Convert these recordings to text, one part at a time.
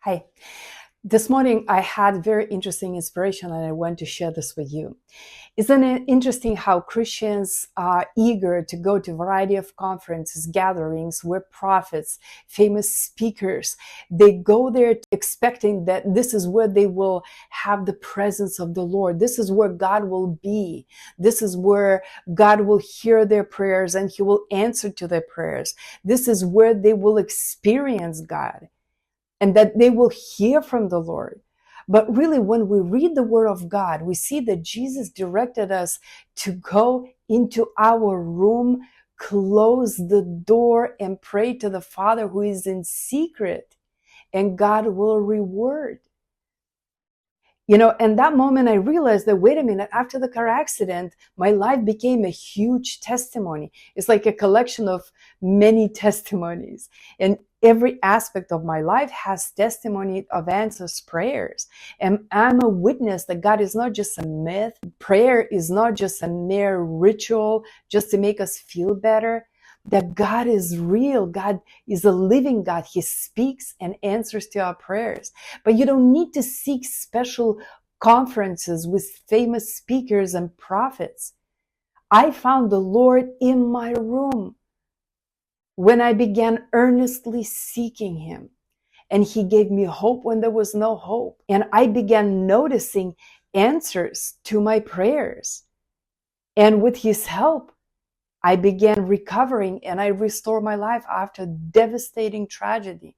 Hi. This morning I had very interesting inspiration and I want to share this with you. Isn't it interesting how Christians are eager to go to a variety of conferences, gatherings where prophets, famous speakers, they go there expecting that this is where they will have the presence of the Lord. This is where God will be. This is where God will hear their prayers and He will answer to their prayers. This is where they will experience God, and that they will hear from the Lord. But really, when we read the Word of God, we see that Jesus directed us to go into our room, close the door, and pray to the Father who is in secret, and God will reward. And that moment I realized that, wait a minute, after the car accident, my life became a huge testimony. It's like a collection of many testimonies. And every aspect of my life has testimony of answers prayers. And I'm a witness that God is not just a myth. Prayer is not just a mere ritual just to make us feel better. That God is real. God is a living God. He speaks and answers to our prayers. But you don't need to seek special conferences with famous speakers and prophets. I found the Lord in my room when I began earnestly seeking Him. And He gave me hope when there was no hope. And I began noticing answers to my prayers. And with His help, I began recovering and I restored my life after devastating tragedy.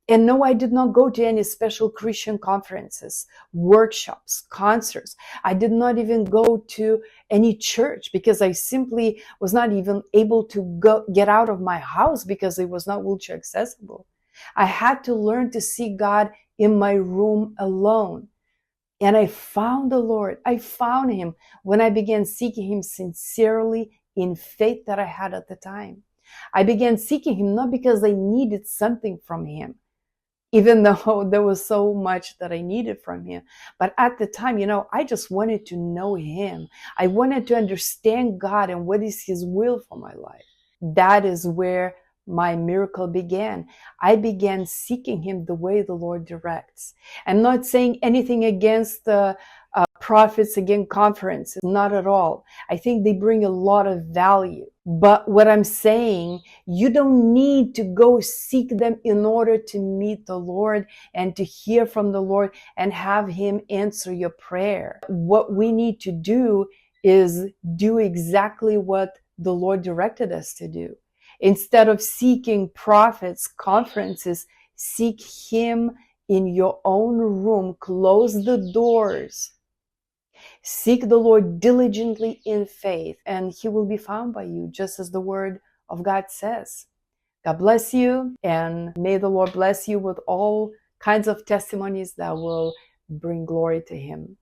And no, I did not go to any special Christian conferences, workshops, concerts. I did not even go to any church because I simply was not even able to get out of my house because it was not wheelchair accessible. I had to learn to see God in my room alone. And I found the Lord. I found Him when I began seeking Him sincerely in faith that I had at the time. I began seeking Him not because I needed something from Him, even though there was so much that I needed from Him. But at the time, I just wanted to know Him. I wanted to understand God and what is His will for my life. That is where my miracle began. I began seeking Him the way the Lord directs. I'm not saying anything against the prophets, against conferences, not at all. I think they bring a lot of value. But what I'm saying, you don't need to go seek them in order to meet the Lord and to hear from the Lord and have Him answer your prayer. What we need to do is do exactly what the Lord directed us to do. Instead of seeking prophets, conferences, seek Him in your own room. Close the doors. Seek the Lord diligently in faith, and He will be found by you, just as the Word of God says. God bless you, and may the Lord bless you with all kinds of testimonies that will bring glory to Him.